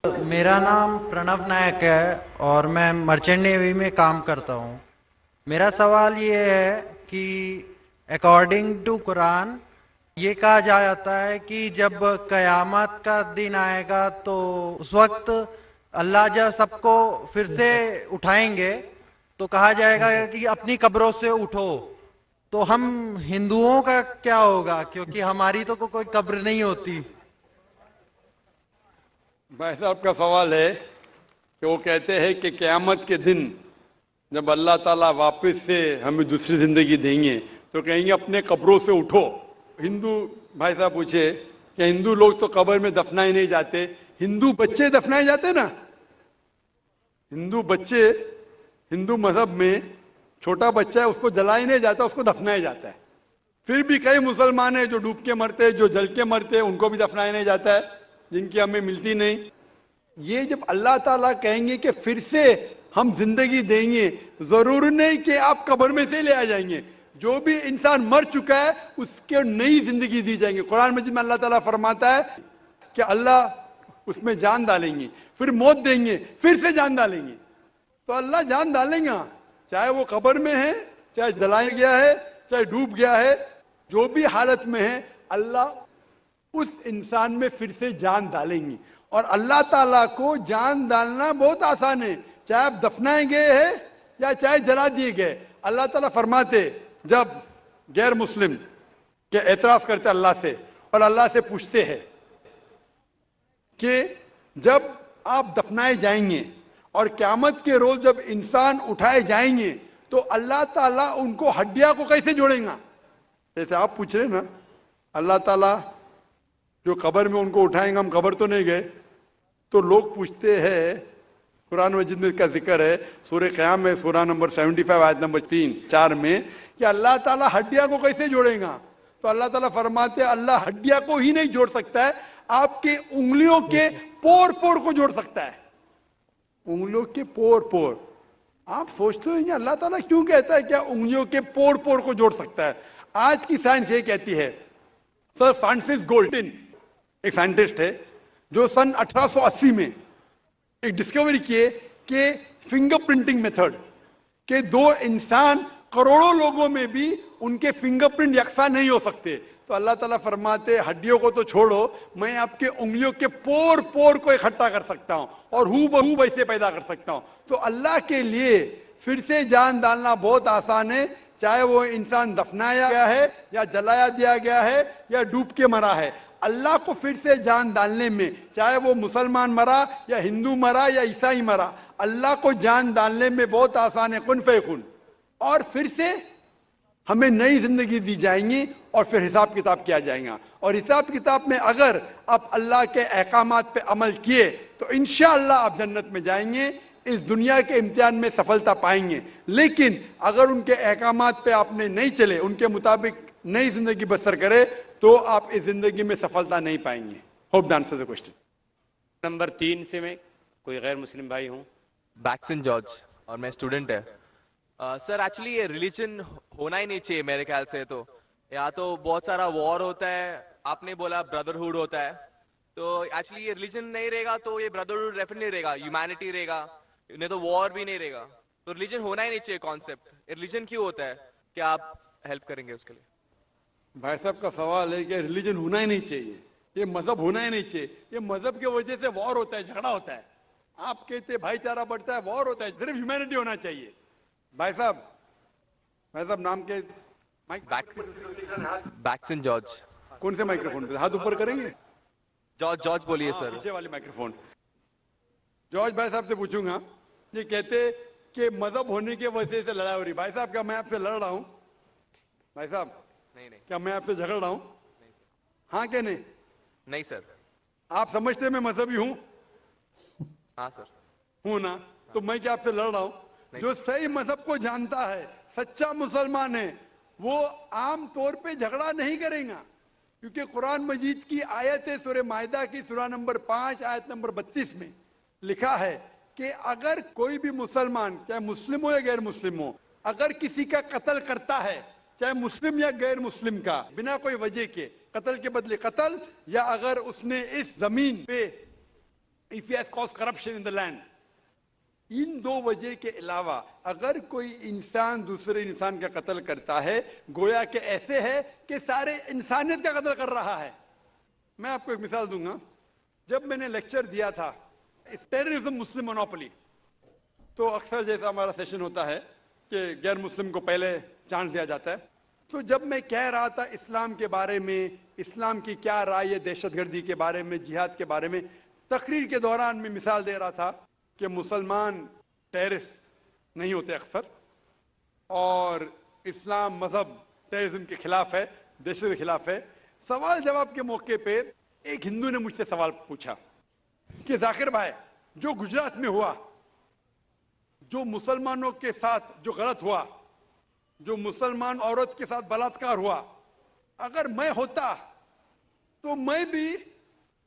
मेरा नाम प्रणव नायक है और मैं मर्चेंट नेवी में काम करता हूँ। मेरा सवाल ये है कि अकॉर्डिंग टू कुरान ये कहा जाता है कि जब कयामत का दिन आएगा तो उस वक्त अल्लाह जब सबको फिर से उठाएंगे तो कहा जाएगा कि अपनी कब्रों से उठो। तो हम हिंदुओं का क्या होगा, क्योंकि हमारी तो कोई कब्र नहीं होती। भाई साहब का सवाल है कि वो कहते हैं कि क़यामत के दिन जब अल्लाह ताला वापस से हमें दूसरी जिंदगी देंगे तो कहेंगे अपने कब्रों से उठो। हिंदू भाई साहब पूछे कि हिंदू लोग तो कब्र में दफनाए नहीं जाते, हिंदू बच्चे दफनाए जाते ना। हिंदू बच्चे, हिंदू मजहब में छोटा बच्चा है उसको जलाया नहीं जाता, उसको दफनाया जाता है। फिर भी कई मुसलमान हैं जो डूब के मरते हैं, जो जल के मरते हैं, उनको भी दफनाया नहीं जाता है, जिनकी हमें मिलती नहीं। ये जब अल्लाह ताला कहेंगे कि फिर से हम जिंदगी देंगे, जरूर नहीं कि आप कब्र में से ले आ जाएंगे। जो भी इंसान मर चुका है उसके नई जिंदगी दी जाएंगे। कुरान मजीद में अल्लाह ताला फरमाता है कि अल्लाह उसमें जान डालेंगे, फिर मौत देंगे, फिर से जान डालेंगे। तो अल्लाह जान डालेंगे, चाहे वो कब्र में है, चाहे जलाया गया है, चाहे डूब गया है, जो भी हालत में है अल्लाह उस इंसान में फिर से जान डालेंगे। और अल्लाह ताला को जान डालना बहुत आसान है, चाहे आप दफनाए गए हैं या चाहे जला दिए गए। अल्लाह ताला फरमाते जब गैर मुस्लिम के एतराज करते अल्लाह से और अल्लाह से पूछते हैं कि जब आप दफनाए जाएंगे और क़यामत के रोज जब इंसान उठाए जाएंगे तो अल्लाह ताला उनको हड्डियां को कैसे जोड़ेगा। जैसे आप पूछ रहे ना, अल्लाह ताला जो कब्र में उनको उठाएंगे, हम कब्र तो नहीं गए, तो लोग पूछते हैं, कुरान मजीद में इसका जिक्र है सूरह क़याम में, सूरह नंबर 75 आयत नंबर 3-4 में, कि अल्लाह ताला हड्डियां को कैसे जोड़ेगा। तो अल्लाह ताला फरमाते हैं अल्लाह हड्डियां को ही नहीं जोड़ सकता है, आपके उंगलियों के पोर पोर को जोड़ सकता है। उंगलियों के पोर पोर। आप सोचते हो अल्लाह ताला क्यों कहता है क्या उंगलियों के पोर पोर को जोड़ सकता है। आज की साइंस ये कहती है, सर फ्रांसिस गोल्टिन एक साइंटिस्ट है जो सन 1880 में एक डिस्कवरी किए कि फिंगरप्रिंटिंग मेथड के दो इंसान करोड़ों लोगों में भी उनके फिंगरप्रिंट यकसा नहीं हो सकते। तो अल्लाह ताला फरमाते हड्डियों को तो छोड़ो, मैं आपके उंगलियों के पोर पोर को इकट्ठा कर सकता हूं और हू बहू वैसे पैदा कर सकता हूं। तो अल्लाह के लिए फिर से जान डालना बहुत आसान है, चाहे वो इंसान दफनाया गया है या जलाया दिया गया है या डूब के मरा है। अल्लाह को फिर से जान डालने में, चाहे वो मुसलमान मरा या हिंदू मरा या ईसाई मरा, अल्लाह को जान डालने में बहुत आसान है, कुन फयकुन। और फिर से हमें नई जिंदगी दी जाएंगी और फिर हिसाब किताब किया जाएगा। और हिसाब किताब में अगर आप अल्लाह के अहकामात पे अमल किए तो इंशाअल्लाह आप जन्नत में जाएंगे, इस दुनिया के इम्तिहान में सफलता पाएंगे। लेकिन अगर उनके अहकामात पे आपने नहीं चले, उनके मुताबिक नई जिंदगी बसर करे, तो आप इस जिंदगी में सफलता नहीं पाएंगे। Hope the answer the question. Number 3 से मैं कोई गैर मुस्लिम भाई हूँ। बैक्सन जॉर्ज और मैं स्टूडेंट है। सर एक्चुअली ये रिलीजन होना ही नहीं चाहिए मेरे ख्याल से। तो यहाँ तो बहुत सारा वॉर होता है, आपने बोला ब्रदरहुड होता है, तो एक्चुअली ये रिलीजन नहीं रहेगा तो ये ब्रदरहुड डेफिनेटली नहीं रहेगा, ह्यूमैनिटी रहेगा, नहीं तो वॉर भी नहीं रहेगा। तो रिलीजन होना ही नहीं चाहिए कॉन्सेप्ट। रिलीजन क्यों होता है, क्या आप हेल्प करेंगे उसके लिए। भाई साहब का सवाल है कि रिलीजन होना ही नहीं चाहिए, ये मजहब होना ही नहीं चाहिए। ये मजहब की वजह से वॉर होता है, झगड़ा होता है। आप कहते भाईचारा बढ़ता है, वॉर होता है। सिर्फ ह्यूमैनिटी होना चाहिए। भाई साहब नाम के बैक्सन जॉर्ज। कौन से माइक्रोफोन पे हाथ ऊपर करेंगे। जॉर्ज बोलिए सर। पीछे वाले माइक्रोफोन। जॉर्ज भाई साहब से पूछूंगा, ये कहते कि मजहब होने की वजह से लड़ाई हो रही। भाई साहब क्या मैं आपसे लड़ रहा हूं। भाई साहब नहीं क्या मैं आपसे झगड़ रहा हूं। हाँ क्या नहीं। नहीं सर। आप समझते हैं मैं मजहबी हूं। हाँ सर। हूं ना, तो मैं क्या आपसे लड़ रहा हूं। जो सही मजहब को जानता है, सच्चा मुसलमान है, वो आम तौर पे झगड़ा नहीं करेगा, क्योंकि कुरान मजीद की आयत है सूरह माइदा की सूरह नंबर 5 आयत नंबर 32 में लिखा है कि अगर कोई भी मुसलमान, चाहे मुस्लिम हो या गैर मुस्लिम हो, अगर किसी का कत्ल करता है, चाहे मुस्लिम या गैर मुस्लिम का, बिना कोई वजह के, कत्ल के बदले कत्ल, या अगर उसने इस जमीन पे if he has caused corruption in the land. इन दो वजह के अलावा अगर कोई इंसान दूसरे इंसान का कत्ल करता है, गोया के ऐसे है कि सारे इंसानियत का कत्ल कर रहा है. मैं आपको एक मिसाल दूंगा. जब मैंने लेक्चर दिया था टेररिज्म मुस्लिम मोनोपोली, तो अक्सर जैसा हमारा सेशन होता है कि गैर मुस्लिम को पहले चांस दिया जाता है, तो जब मैं कह रहा था इस्लाम के बारे में, इस्लाम की क्या राय है दहशतगर्दी के बारे में, जिहाद के बारे में, तकरीर के दौरान मैं मिसाल दे रहा था कि मुसलमान टेररिस्ट नहीं होते अक्सर, और इस्लाम मजहब टेररिज्म के खिलाफ है, दहशत के खिलाफ है. सवाल जवाब के मौके पे एक हिंदू ने मुझसे सवाल पूछा कि जाकिर भाई, जो गुजरात में हुआ, जो मुसलमानों के साथ जो गलत हुआ, जो मुसलमान औरत के साथ बलात्कार हुआ, अगर मैं होता तो मैं भी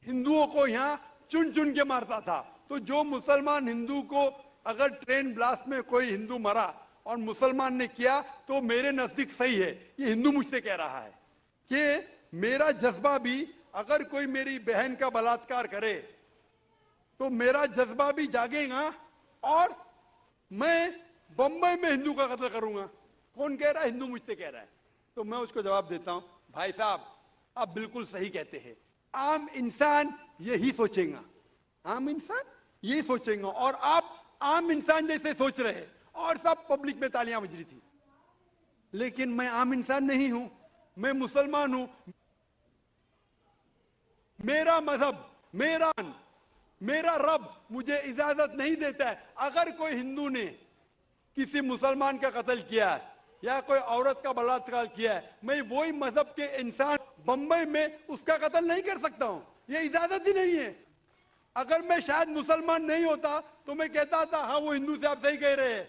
हिंदुओं को यहां चुन चुन के मारता था. तो जो मुसलमान हिंदू को, अगर ट्रेन ब्लास्ट में कोई हिंदू मरा और मुसलमान ने किया तो मेरे नजदीक सही है. ये हिंदू मुझसे कह रहा है कि मेरा जज्बा भी, अगर कोई मेरी बहन का बलात्कार करे तो मेरा जज्बा भी जागेगा और मैं बंबई में हिंदू का कत्ल करूंगा. कौन कह रहा है? हिंदू मुझसे कह रहा है. तो मैं उसको जवाब देता हूं, भाई साहब आप बिल्कुल सही कहते हैं. आम इंसान यही सोचेगा, आम इंसान यही सोचेगा, और आप आम इंसान जैसे सोच रहे हैं, और सब पब्लिक में तालियां बज रही थी. लेकिन मैं आम इंसान नहीं हूं, मैं मुसलमान हूं. मेरा मजहब, मेरा रब मुझे इजाजत नहीं देता है. अगर कोई हिंदू ने किसी मुसलमान का कत्ल किया है या कोई औरत का बलात्कार किया है, मैं वही मजहब के इंसान बंबई में उसका कत्ल नहीं कर सकता हूं. ये इजाजत ही नहीं है. अगर मैं शायद मुसलमान नहीं होता तो मैं कहता था हाँ वो हिंदू से आप सही कह रहे हैं.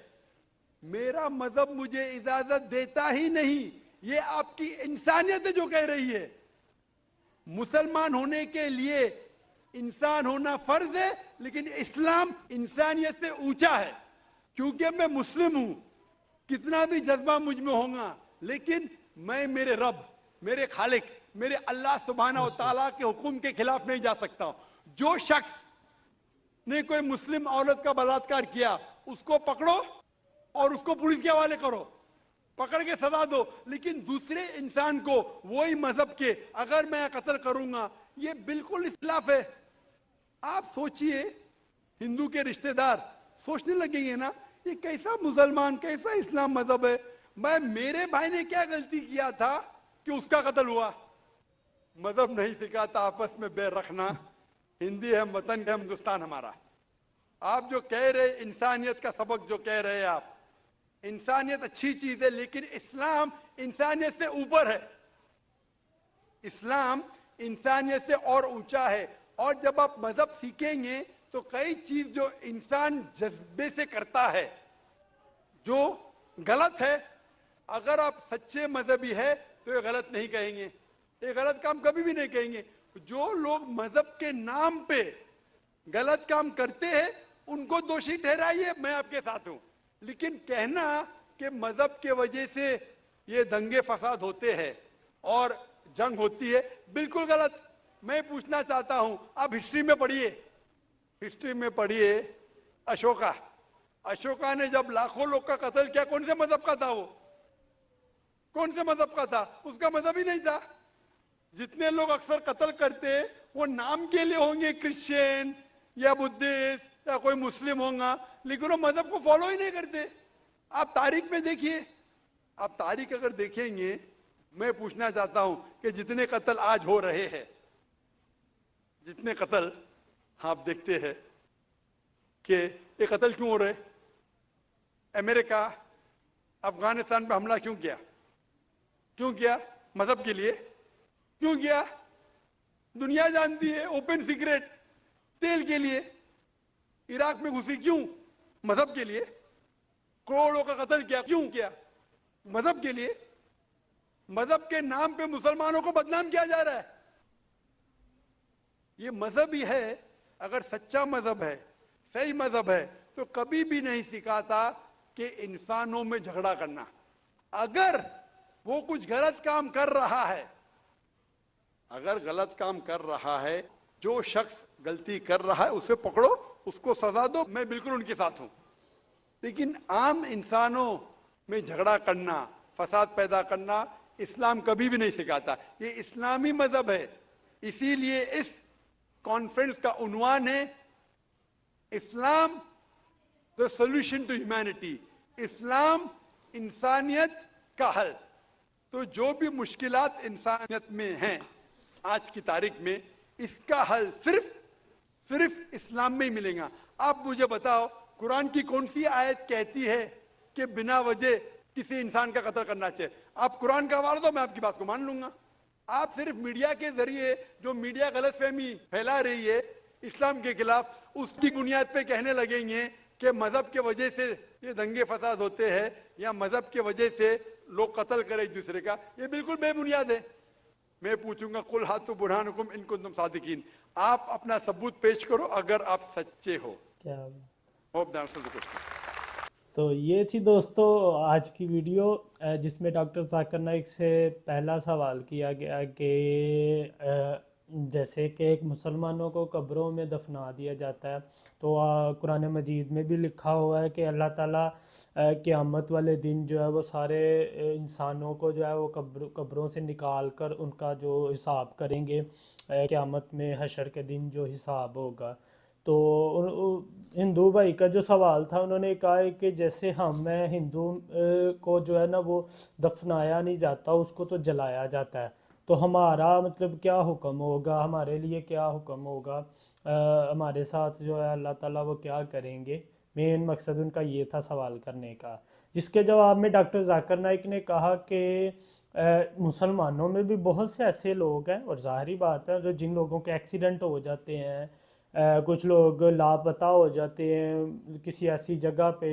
मेरा मजहब मुझे इजाजत देता ही नहीं. ये आपकी इंसानियत है जो कह रही है. मुसलमान होने के लिए इंसान होना फर्ज है, लेकिन इस्लाम इंसानियत से ऊंचा है. क्योंकि मैं मुस्लिम हूं, कितना भी जज्बा मुझ में होगा, लेकिन मैं मेरे रब, मेरे खालिक, मेरे अल्लाह सुब्हानहू व तआला के हुक्म के खिलाफ नहीं जा सकता. जो शख्स ने कोई मुस्लिम औरत का बलात्कार किया उसको पकड़ो और उसको पुलिस के हवाले करो, पकड़ के सजा दो. लेकिन दूसरे इंसान को वही मजहब के अगर मैं कत्ल करूंगा, ये बिल्कुल इस्लाफ है. आप सोचिए, हिंदू के रिश्तेदार सोचने लगेंगे ना, ये कैसा मुसलमान, कैसा इस्लाम मजहब है. मैं, मेरे भाई ने क्या गलती किया था कि उसका कत्ल हुआ? मजहब नहीं सिखाता आपस में बैर रखना. हिंदी है, वतन है, हिंदुस्तान हमारा. आप जो कह रहे इंसानियत का सबक जो कह रहे हैं आप, इंसानियत अच्छी चीज है, लेकिन इस्लाम इंसानियत से ऊपर है. इस्लाम इंसानियत से और ऊंचा है. और जब आप मजहब सीखेंगे तो कई चीज जो इंसान जज्बे से करता है, जो गलत है, अगर आप सच्चे मजहबी है तो ये गलत नहीं कहेंगे, ये गलत काम कभी भी नहीं कहेंगे. जो लोग मजहब के नाम पे गलत काम करते हैं उनको दोषी ठहराइए, मैं आपके साथ हूं. लेकिन कहना कि मजहब के वजह से ये दंगे फसाद होते हैं और जंग होती है, बिल्कुल गलत. मैं पूछना चाहता हूं, आप हिस्ट्री में पढ़िए, हिस्ट्री में पढ़िए. अशोका ने जब लाखों लोग का कत्ल किया, कौन से मजहब का था वो? कौन से मजहब का था? उसका मजहब ही नहीं था. जितने लोग अक्सर कत्ल करते वो नाम के लिए होंगे, क्रिश्चियन या बुद्धिस्ट या कोई मुस्लिम होगा, लेकिन वो मजहब को फॉलो ही नहीं करते. आप तारीख में देखिए, आप तारीख अगर देखेंगे, मैं पूछना चाहता हूं कि जितने कत्ल आज हो रहे हैं, जितने कत्ल आप देखते हैं कि ये कत्ल क्यों हो रहे? अमेरिका अफगानिस्तान पे हमला क्यों किया? क्यों किया? मजहब के लिए. क्यों किया? दुनिया जानती है, ओपन सीक्रेट, तेल के लिए. इराक में घुसी क्यों? मजहब के लिए. करोड़ों का कत्ल किया, क्यों किया? मजहब के लिए. मजहब के नाम पे मुसलमानों को बदनाम किया जा रहा है. ये मजहब ही है. अगर सच्चा मजहब है, सही मजहब है, तो कभी भी नहीं सिखाता कि इंसानों में झगड़ा करना. अगर वो कुछ गलत काम कर रहा है, अगर गलत काम कर रहा है जो शख्स गलती कर रहा है उसे पकड़ो, उसको सजा दो, मैं बिल्कुल उनके साथ हूं। लेकिन आम इंसानों में झगड़ा करना, फसाद पैदा करना इस्लाम कभी भी नहीं सिखाता। ये इस्लामी मजहब है। इसीलिए इस कॉन्फ्रेंस का उन्वान है Islam the solution to humanity, Islam इंसानियत का हल। तो जो भी मुश्किलात इंसानियत में हैं आज की तारीख में, इसका हल सिर्फ इस्लाम में ही मिलेगा। आप मुझे बताओ कुरान की कौन सी आयत कहती है कि बिना वजह किसी इंसान का कत्ल करना चाहिए? आप कुरान का हवाला दो, मैं आपकी बात को मान लूंगा। आप सिर्फ मीडिया के जरिए जो मीडिया गलतफहमी फैला रही है इस्लाम के खिलाफ, उसकी बुनियाद पे कहने लगेंगे कि मजहब के वजह से ये दंगे फसाद होते हैं या मजहब के वजह से लोग कत्ल करें एक दूसरे का। ये बिल्कुल बेबुनियाद है। मैं पूछूंगा कुल हाथु बुरहानुकुम इन कुंतुम सादिकीन, आप अपना सबूत पेश करो अगर आप सच्चे हो। क्या hope the answer the question. तो ये थी दोस्तों आज की वीडियो, जिसमें डॉक्टर जाकिर नाइक से पहला सवाल किया गया कि जैसे कि एक मुसलमानों को कब्रों में दफना दिया जाता है, तो कुरान मजीद में भी लिखा हुआ है कि अल्लाह ताला क़यामत वाले दिन जो है वो सारे इंसानों को जो है वो कब्रों से निकाल कर उनका जो हिसाब करेंगे, क़यामत में हशर के दिन जो हिसाब होगा। तो हिंदू भाई का जो सवाल था, उन्होंने कहा है कि जैसे मैं हिंदू को जो है ना वो दफनाया नहीं जाता, उसको तो जलाया जाता है, तो हमारा मतलब क्या हुक्म होगा, हमारे लिए क्या हुक्म होगा, हमारे साथ जो है अल्लाह ताला वो क्या करेंगे। मेन मकसद उनका ये था सवाल करने का, जिसके जवाब में डॉक्टर जाकिर नाइक ने कहा कि मुसलमानों में भी बहुत से ऐसे लोग हैं, और ज़ाहरी बात है, जो जिन लोगों के एक्सीडेंट हो जाते हैं, कुछ लोग लापता हो जाते हैं किसी ऐसी जगह पे,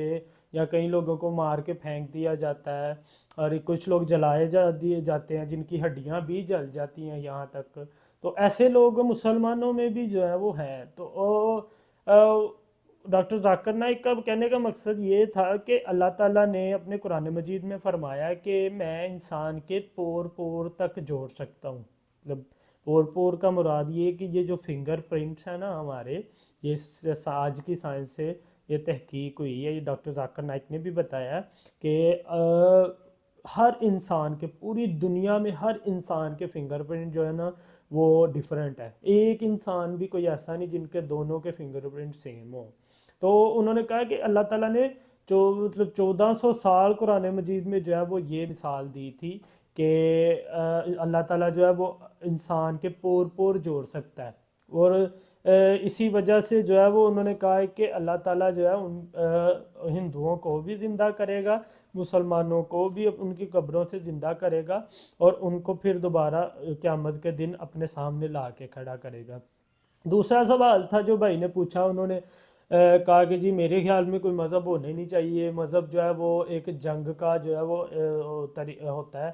या कई लोगों को मार के फेंक दिया जाता है, और कुछ लोग जलाए दिए जाते हैं जिनकी हड्डियां भी जल जाती हैं यहाँ तक। तो ऐसे लोग मुसलमानों में भी जो है वो हैं। तो डॉक्टर जाकिर नाइक का कहने का मकसद ये था कि अल्लाह ताला ने अपने कुरान मजीद में फरमाया कि मैं इंसान के पोर पोर तक जोड़ सकता हूँ। मतलब पोर पोर का मुराद ये कि ये जो फिंगर प्रिंट्स हैं ना हमारे, ये आज की साइंस से ये तहकीक हुई है, ये डॉक्टर जाकिर नाइक ने भी बताया कि हर इंसान के, पूरी दुनिया में हर इंसान के फिंगरप्रिंट जो है ना वो डिफरेंट है। एक इंसान भी कोई ऐसा नहीं जिनके दोनों के फिंगरप्रिंट सेम हो। तो उन्होंने कहा कि अल्लाह ताला ने जो मतलब 1400 साल कुरान मजीद में जो है वो ये मिसाल दी थी कि अल्लाह ताला जो है वो इंसान के पोर पोर जोड़ सकता है, और इसी वजह से जो है वो उन्होंने कहा है कि अल्लाह ताला जो है उन हिंदुओं को भी ज़िंदा करेगा, मुसलमानों को भी उनकी कब्रों से ज़िंदा करेगा, और उनको फिर दोबारा क़यामत के दिन अपने सामने ला के खड़ा करेगा। दूसरा सवाल था जो भाई ने पूछा, उन्होंने कहा कि जी मेरे ख्याल में कोई मज़हब होने नहीं चाहिए, मज़हब जो है वो एक जंग का जो है वो होता है,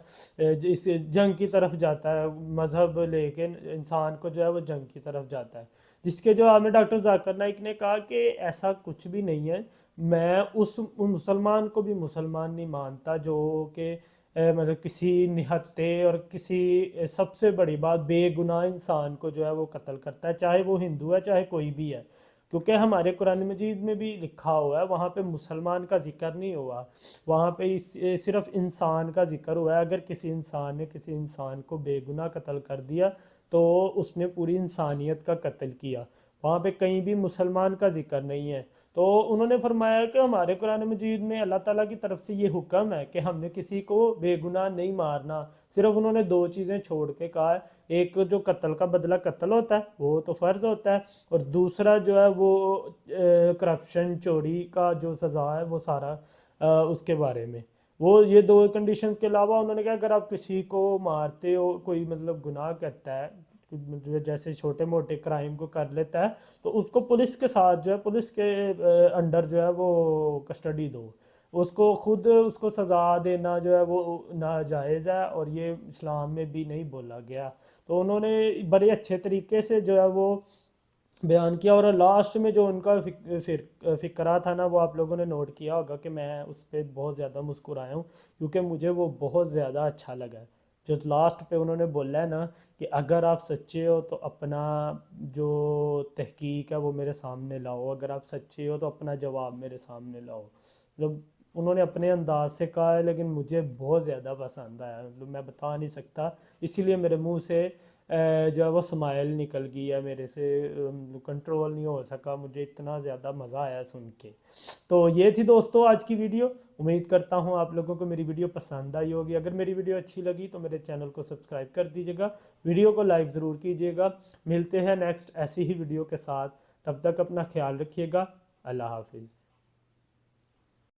इस जंग की तरफ जाता है, मज़हब लेके इंसान को जो है वो जंग की तरफ जाता है। जिसके जवाब में डॉक्टर जाकिर नाइक ने कहा कि ऐसा कुछ भी नहीं है, मैं उस मुसलमान को भी मुसलमान नहीं मानता जो कि मतलब किसी निहत्ते और किसी सबसे बड़ी बात बेगुनाह इंसान को जो है वो कत्ल करता है, चाहे वो हिंदू है चाहे कोई भी है। क्योंकि हमारे कुरान मजीद में भी लिखा हुआ है, वहाँ पे मुसलमान का जिक्र नहीं हुआ, वहाँ पे सिर्फ इंसान का जिक्र हुआ है। अगर किसी इंसान ने किसी इंसान को बेगुनाह कत्ल कर दिया तो उसने पूरी इंसानियत का कत्ल किया, वहाँ पे कहीं भी मुसलमान का जिक्र नहीं है। तो उन्होंने फरमाया कि हमारे कुरान मजीद में अल्लाह ताला की तरफ से ये हुक्म है कि हमने किसी को बेगुनाह नहीं मारना। सिर्फ उन्होंने दो चीज़ें छोड़ के कहा है, एक जो कत्ल का बदला कत्ल होता है वो तो फ़र्ज़ होता है, और दूसरा जो है वो करप्शन चोरी का जो सज़ा है वो सारा उसके बारे में, वो ये दो कंडीशंस के अलावा उन्होंने कहा अगर आप किसी को मारते हो, कोई मतलब गुनाह करता है, जैसे छोटे मोटे क्राइम को कर लेता है, तो उसको पुलिस के साथ जो है, पुलिस के अंडर जो है वो कस्टडी दो, उसको खुद उसको सज़ा देना जो है वो नाजायज़ है, और ये इस्लाम में भी नहीं बोला गया। तो उन्होंने बड़े अच्छे तरीके से जो है वो बयान किया, और लास्ट में जो उनका फ़िक्रा था ना वो आप लोगों ने नोट किया होगा कि मैं उस पर बहुत ज़्यादा मुस्कुराया हूँ, क्योंकि मुझे वो बहुत ज़्यादा अच्छा लगा। جو لاسٹ پہ انہوں نے بولا ہے نا کہ اگر آپ سچے ہو تو اپنا جو تحقیق ہے وہ میرے سامنے لاؤ، اگر آپ سچے ہو تو اپنا جواب میرے سامنے لاؤ. مطلب انہوں نے اپنے انداز سے کہا ہے لیکن مجھے بہت زیادہ پسند آیا، مطلب میں بتا نہیں سکتا، اسی لیے میرے منہ سے جو ہے وہ اسمائل نکل گئی ہے میرے سے، کنٹرول نہیں ہو سکا، مجھے اتنا زیادہ مزہ آیا سن کے. تو یہ تھی دوستو آج کی ویڈیو. امید کرتا ہوں آپ لوگوں کو میری ویڈیو پسند آئی ہوگی. اگر میری ویڈیو اچھی لگی تو میرے چینل کو سبسکرائب کر دیجیے گا، ویڈیو کو لائک ضرور کیجیے گا. ملتے ہیں نیکسٹ ایسی ہی ویڈیو کے ساتھ، تب تک اپنا خیال رکھیے گا. اللہ حافظ.